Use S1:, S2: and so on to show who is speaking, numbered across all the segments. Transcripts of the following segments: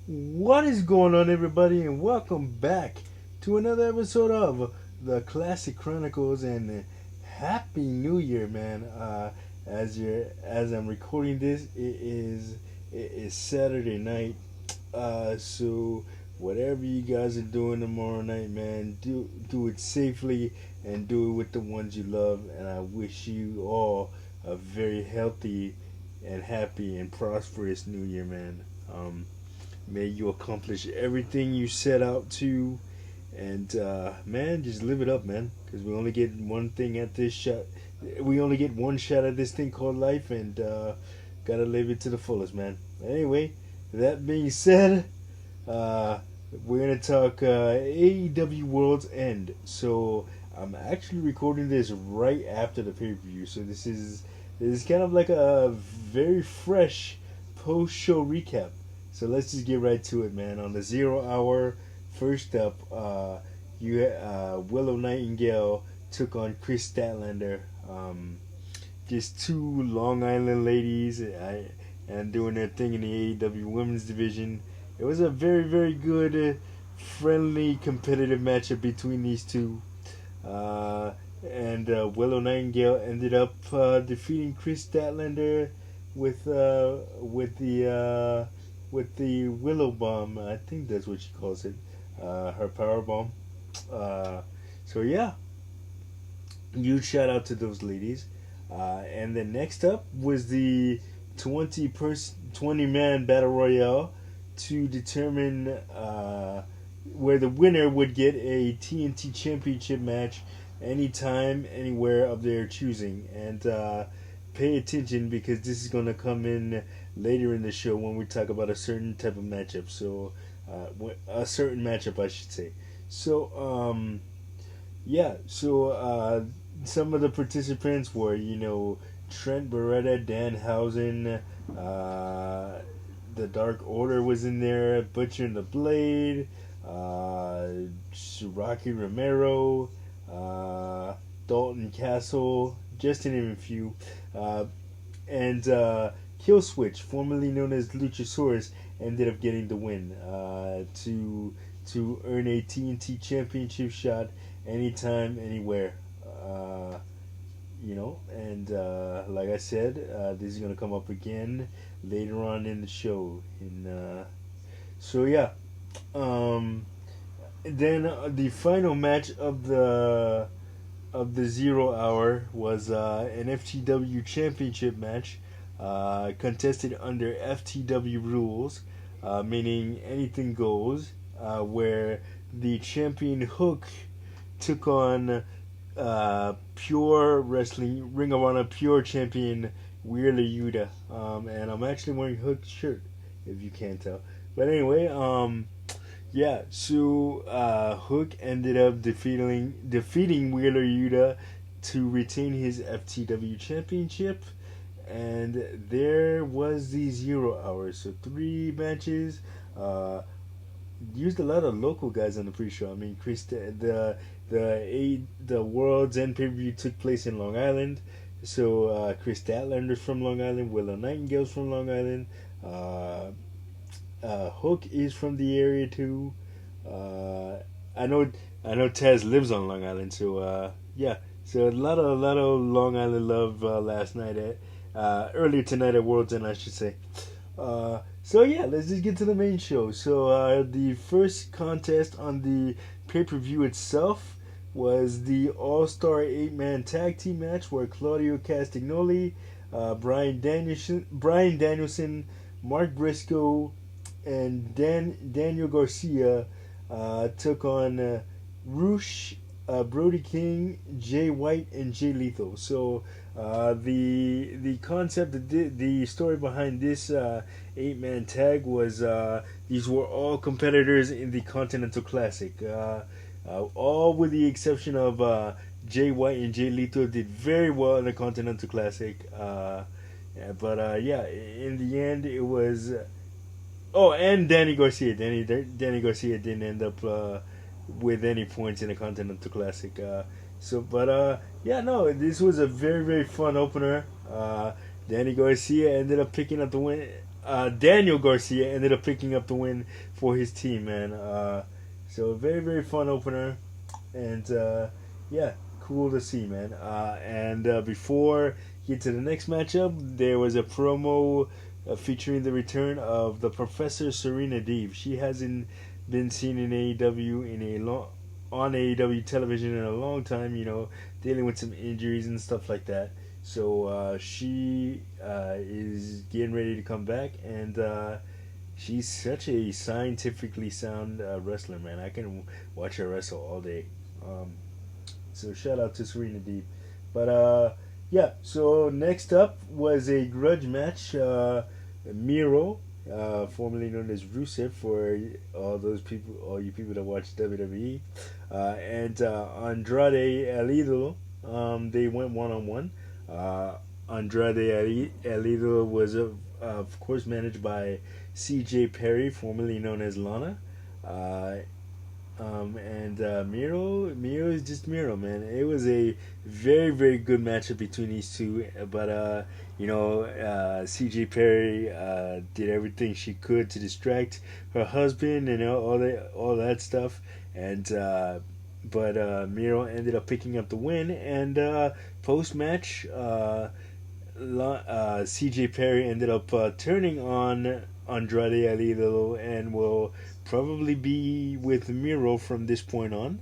S1: What is going on, everybody, and welcome back to another episode of the Classic Chronicles. And Happy New Year, man! As I'm recording this, it is Saturday night. So whatever you guys are doing tomorrow night, man, do it safely and do it with the ones you love. And I wish you all a very healthy and happy and prosperous New Year, man. May you accomplish everything you set out to, and man, just live it up, man. Because we only get one thing at this shot. We only get one shot at this thing called life, and gotta live it to the fullest, man. Anyway, that being said, uh, we're gonna talk AEW World's End. So I'm actually recording this right after the pay per view. So this is kind of like a very fresh post show recap. So let's just get right to it, man. On the 0 hour, first up, Willow Nightingale took on Chris Statlander. Just two Long Island ladies and doing their thing in the AEW Women's Division. It was a very, very good, friendly, competitive matchup between these two. And Willow Nightingale ended up defeating Chris Statlander with the Willow Bomb. I think that's what she calls it. Her power bomb. So yeah, huge shout out to those ladies. And then next up was the 20 man battle royale to determine where the winner would get a TNT Championship match anytime, anywhere of their choosing. And pay attention because this is going to come in later in the show when we talk about a certain type of matchup. So, a certain matchup, I should say. So, yeah. So, some of the participants were, Trent Beretta, Danhausen, the Dark Order was in there, Butcher and the Blade, Rocky Romero, Dalton Castle, just to name a few. And Killswitch, formerly known as Luchasaurus, ended up getting the win to earn a TNT Championship shot anytime, anywhere. And like I said, this is gonna come up again later on in the show. So yeah, then the final match of the 0 hour was an FTW Championship match, contested under FTW rules, meaning anything goes, where the champion Hook took on Pure Wrestling Ring of Honor Pure Champion Wheeler Yuta. And I'm actually wearing Hook's shirt, if you can't tell. But anyway, yeah, so Hook ended up defeating Wheeler Yuta to retain his FTW Championship. And there was the 0 hours. So 3 matches. Used a lot of local guys on the pre-show. I mean, the World's End pay-per-view took place in Long Island. So Chris Statlander's from Long Island. Willow Nightingale's from Long Island. Hook is from the area too. I know Taz lives on Long Island, so yeah. So a lot of Long Island love last night earlier tonight at World's End, I should say. So yeah, let's just get to the main show. So the first contest on the pay-per-view itself was the All-Star 8-man tag team match where Claudio Castagnoli, Brian Danielson, Mark Briscoe, and Daniel Garcia took on Roosh, Brody King, Jay White, and Jay Lethal. So the concept, the story behind this 8-man tag was these were all competitors in the Continental Classic. All with the exception of Jay White and Jay Lethal did very well in the Continental Classic. But yeah, in the end it was. Oh, and Danny Garcia. Danny Garcia didn't end up with any points in the Continental Classic. Yeah, no, this was a very, very fun opener. Danny Garcia ended up picking up the win. Daniel Garcia ended up picking up the win for his team, man. So very very fun opener, and yeah, cool to see, man. And before get to the next matchup, there was a promo featuring the return of the Professor Serena Deeb. She hasn't been seen in AEW in a long on AEW television in a long time. You know, dealing with some injuries and stuff like that. So she is getting ready to come back, and she's such a scientifically sound wrestler, man. I can watch her wrestle all day. Um, so shout out to Serena Deeb. But yeah, so next up was a grudge match. Miro, formerly known as Rusev, for all you people that watch WWE, and Andrade El Idolo. They went one on one. Andrade El Idolo was of course managed by C.J. Perry, formerly known as Lana. Uh, and Miro is just Miro, man. It was a very, very good matchup between these two. But C.J. Perry did everything she could to distract her husband and all that stuff. And but Miro ended up picking up the win. And post match, C.J. Perry ended up turning on Andrade Alidolo and will probably be with Miro from this point on,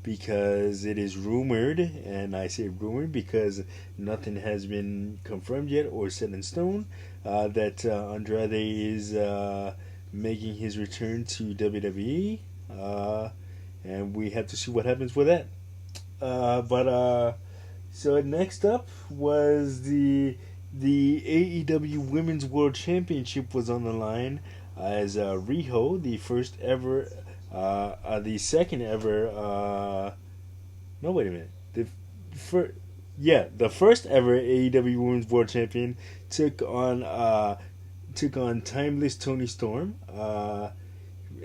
S1: because it is rumored, and I say rumored because nothing has been confirmed yet or set in stone, that Andrade is making his return to WWE, and we have to see what happens with that. But so next up was the AEW Women's World Championship was on the line, as Riho, the first ever, the second ever. No, wait a minute. The first ever AEW Women's World Champion took on Timeless Tony Storm,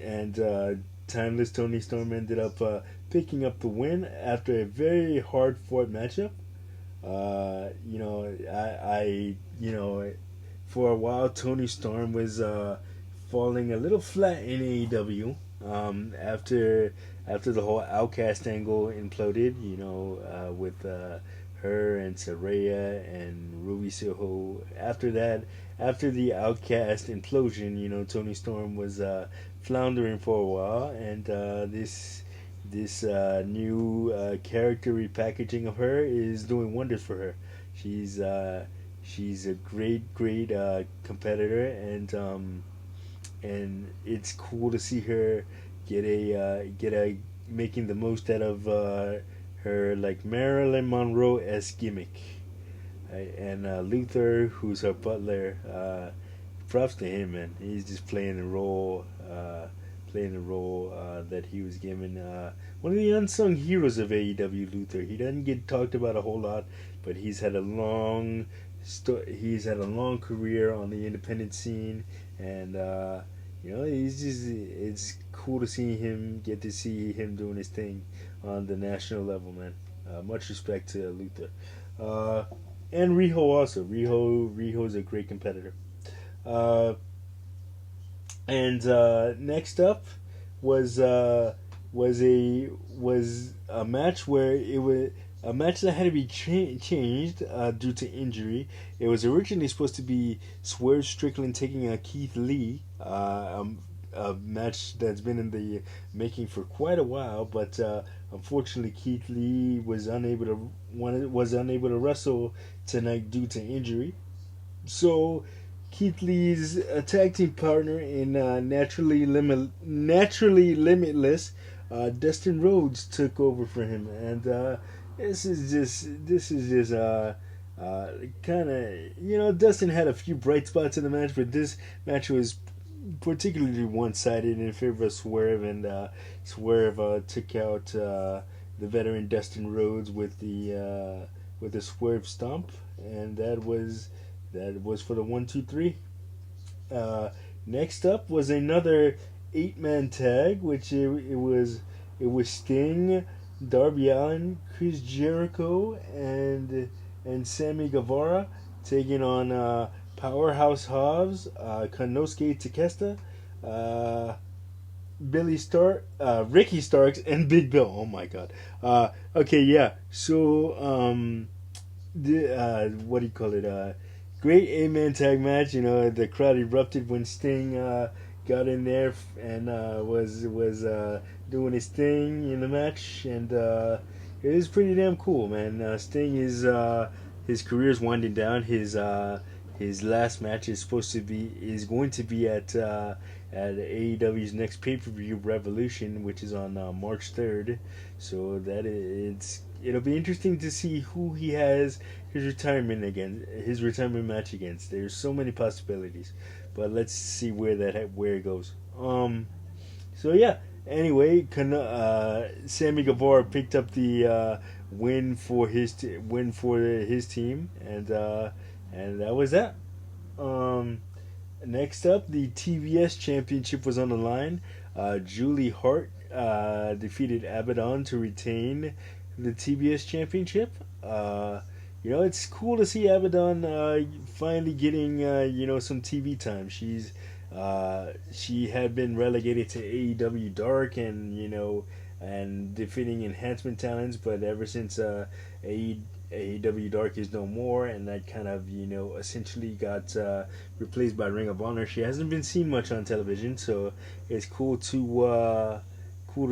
S1: and Timeless Tony Storm ended up picking up the win after a very hard fought matchup. For a while, Tony Storm was falling a little flat in AEW, after the whole Outcast angle imploded. With her and Saraya and Ruby Soho. After the Outcast implosion, Tony Storm was floundering for a while, and this new character repackaging of her is doing wonders for her. She's a great competitor, and it's cool to see her get a making the most out of her like Marilyn Monroe esque gimmick. And Luther, who's her butler, props to him, man. He's just playing the role. That he was given. One of the unsung heroes of AEW, Luther. He doesn't get talked about a whole lot, but he's had a long career on the independent scene, and it's cool to see him doing his thing on the national level, man. Much respect to Luther, and Riho also. Riho's a great competitor. And next up was a match where it was a match that had to be changed due to injury. It was originally supposed to be Swerve Strickland taking on Keith Lee, a match that's been in the making for quite a while, but unfortunately Keith Lee was unable to wrestle tonight due to injury. So Keith Lee's tag team partner in Naturally Limitless, Dustin Rhodes, took over for him, and this is just kind of, Dustin had a few bright spots in the match, but this match was particularly one-sided in favor of Swerve, and Swerve took out the veteran Dustin Rhodes with the Swerve Stomp, and that was for the 1-2-3. Next up was another 8-man tag, which it was Sting, Darby Allin, Chris Jericho, and Sammy Guevara taking on Powerhouse Hobbs, Konosuke Takeshita, uh, Billy Stark, Ricky Starks, and Big Bill. Oh my God. Okay, yeah. So, what do you call it? Great 8-man tag match. You know, the crowd erupted when Sting got in there and was doing his thing in the match, and it was pretty damn cool, man. Sting is his career's winding down. His last match is going to be at AEW's next pay per view Revolution, which is on March 3rd. So it'll be interesting to see who he has his retirement match against. There's so many possibilities, but let's see where it goes. So yeah. Anyway, Sammy Guevara picked up the win for his team, and that was that. Um, Next up, the TBS Championship was on the line. Julie Hart defeated Abaddon to retain the TBS Championship. It's cool to see Abaddon finally getting some TV time. She had been relegated to AEW Dark and defeating enhancement talents, but ever since AEW Dark is no more, and that kind of essentially got replaced by Ring of Honor. She hasn't been seen much on television, so it's cool to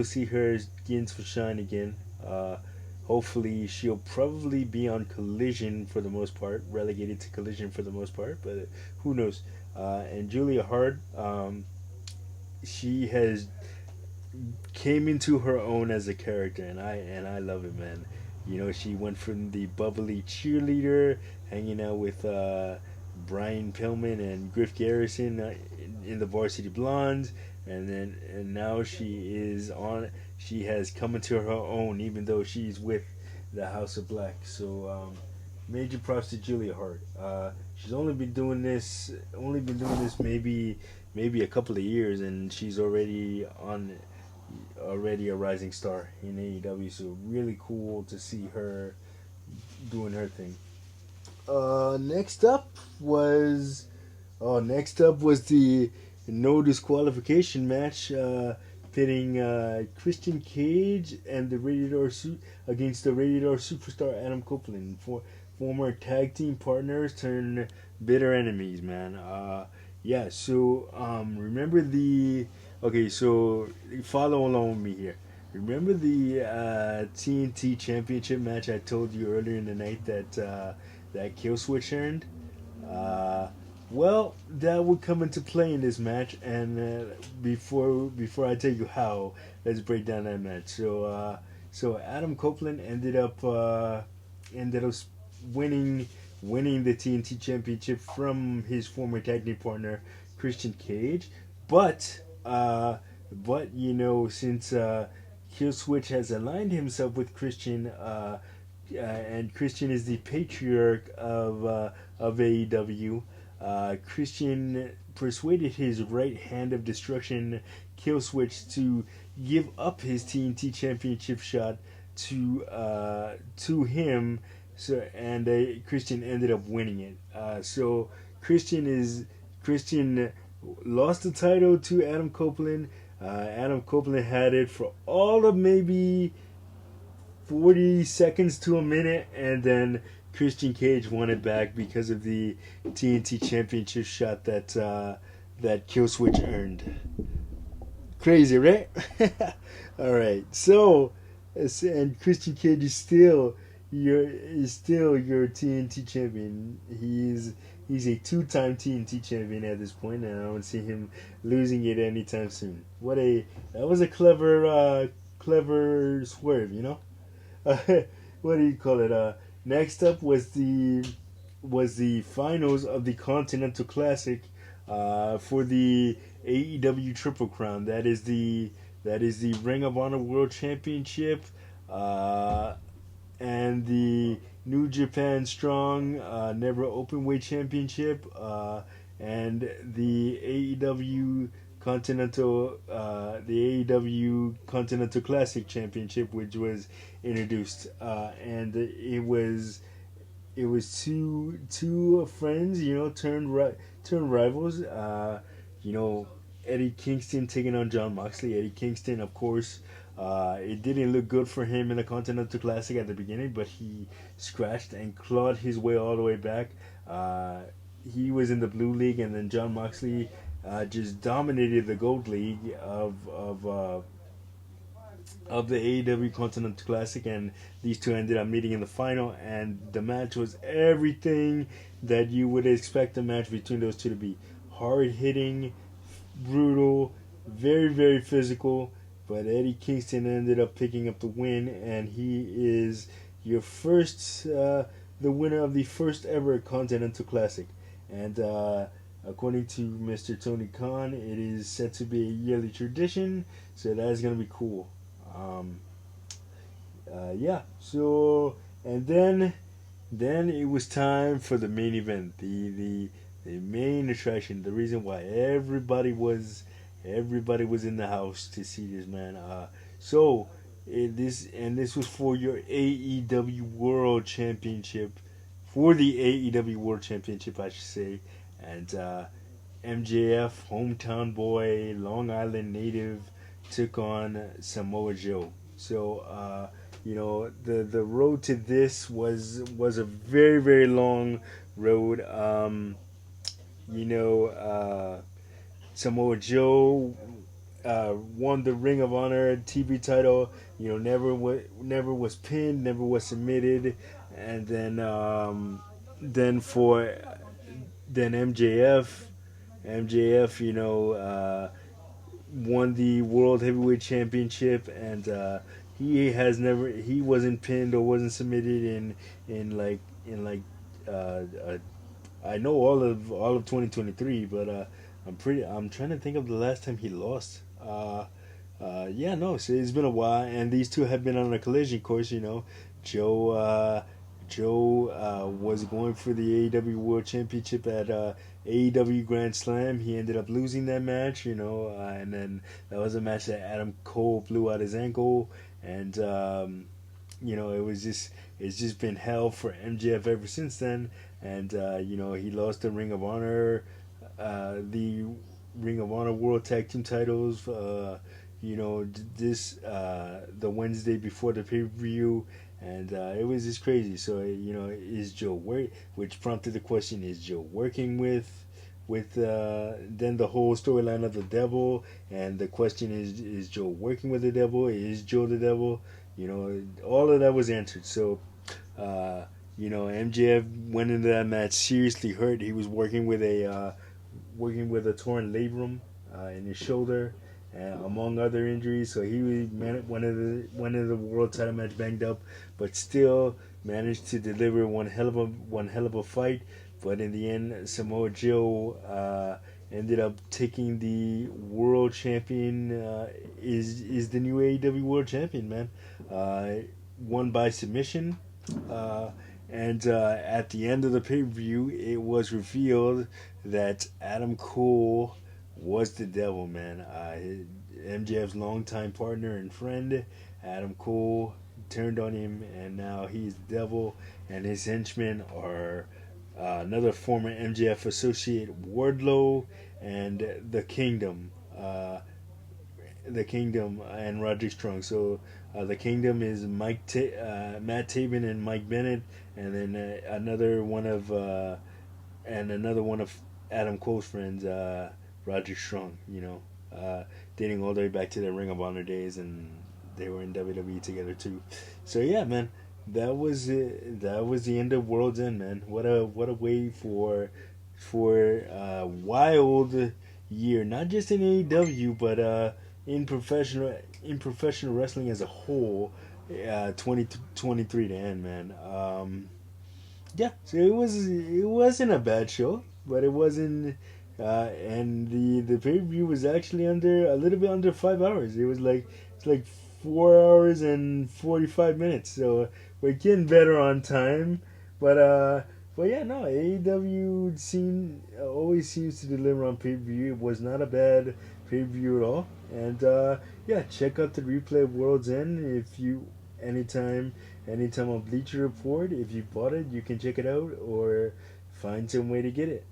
S1: see her getting some shine again. Hopefully, she'll probably be on Collision for the most part, relegated to Collision for the most part, but who knows? And Julia Hart, she has came into her own as a character, and I love it, man. She went from the bubbly cheerleader, hanging out with Brian Pillman and Griff Garrison in the Varsity Blondes, and now she has come into her own, even though she's with the House of Black. So major props to Julia Hart. She's only been doing this maybe a couple of years, and she's already a rising star in AEW. So really cool to see her doing her thing. Next up was the no disqualification match, pitting Christian Cage and the Rated R suit against the Rated R superstar Adam Copeland, former tag team partners turned bitter enemies, man. Yeah. So remember the okay. So follow along with me here. Remember the TNT Championship match I told you earlier in the night that Killswitch earned? Uh, well, that would come into play in this match, and before I tell you how, let's break down that match. So Adam Copeland ended up winning the TNT Championship from his former tag team partner Christian Cage, but since Killswitch has aligned himself with Christian, and Christian is the patriarch of AEW. Christian persuaded his right hand of destruction, Killswitch, to give up his TNT Championship shot to him. So Christian ended up winning it. So Christian lost the title to Adam Copeland. Adam Copeland had it for all of maybe 40 seconds to a minute, and then Christian Cage won it back because of the TNT Championship shot that Killswitch earned. Crazy, right? All right. So, and Christian Cage is still your TNT champion. He's a two-time TNT champion at this point, and I don't see him losing it anytime soon. That was a clever swerve, you know. What do you call it? Next up was the finals of the Continental Classic for the AEW Triple Crown. That is the Ring of Honor World Championship and the New Japan Strong Never Openweight Championship and the AEW Continental Classic Championship, which was introduced, and it was two friends, turned rivals. You know, Eddie Kingston taking on John Moxley. Eddie Kingston, of course, it didn't look good for him in the Continental Classic at the beginning, but he scratched and clawed his way all the way back. Uh, he was in the Blue League, and then John Moxley just dominated the Gold League of the AEW Continental Classic, and these two ended up meeting in the final, and the match was everything that you would expect a match between those two to be: hard hitting, brutal, very very physical. But Eddie Kingston ended up picking up the win, and he is your first, the winner of the first ever Continental Classic, and. According to Mr. Tony Khan, it is set to be a yearly tradition, so that's gonna be cool. Um, yeah. So and then it was time for the main event, the main attraction, the reason why everybody was in the house to see this man. So this was for your AEW World Championship, for the AEW World Championship, I should say, and MJF, hometown boy, Long Island native, took on Samoa Joe. So the road to this was a very very long road. You know, Samoa Joe won the Ring of Honor TV title. You know, never was pinned, never was submitted, and then for then MJF, won the World Heavyweight Championship, and he wasn't pinned or wasn't submitted in uh, uh, I know all of 2023, but I'm trying to think of the last time he lost. Yeah, no, so it's been a while, and these two have been on a collision course. Joe Joe was going for the AEW World Championship at AEW Grand Slam. He ended up losing that match, and then that was a match that Adam Cole blew out his ankle, and it's just been hell for MJF ever since then, and he lost the the Ring of Honor World Tag Team titles. The Wednesday before the pay per view, and it was just crazy. So is Joe which prompted the question: is Joe working with then the whole storyline of the devil, and the question is Joe working with the devil? Is Joe the devil? All of that was answered. So MJF went into that match seriously hurt. He was working with a torn labrum in his shoulder, among other injuries. So he went into the world title match banged up, but still managed to deliver one hell of a fight. But in the end, Samoa Joe ended up taking the world champion. Is the new AEW world champion, man. Won by submission. And at the end of the pay per view, it was revealed that Adam Cole was the devil, man. MJF's longtime partner and friend, Adam Cole, turned on him, and now he's the devil, and his henchmen are another former MJF associate, Wardlow, and the Kingdom, and Roderick Strong. So the Kingdom is Matt Taven and Mike Bennett, and then another one of Adam Cole's friends, Roderick Strong. Dating all the way back to their Ring of Honor days, and they were in WWE together too. So yeah, man, that was it. That was the end of World's End, man. What a way for wild year, not just in AEW, but in professional wrestling as a whole. 2023 to end, man. Yeah, so it wasn't a bad show, but it wasn't. And the pay per view was actually under a little bit under 5 hours. It's like 4 hours and 45 minutes. So we're getting better on time, but yeah, no, AEW always seems to deliver on pay per view. It was not a bad pay per view at all, and yeah, check out the replay of World's End anytime, anytime on Bleacher Report. If you bought it, you can check it out or find some way to get it.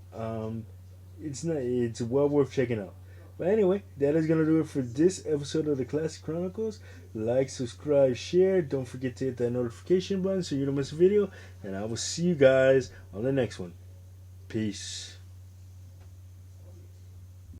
S1: It's well worth checking out. But anyway, that is gonna do it for this episode of the Classic Chronicles. Like, subscribe, share. Don't forget to hit that notification button so you don't miss a video. And I will see you guys on the next one. Peace.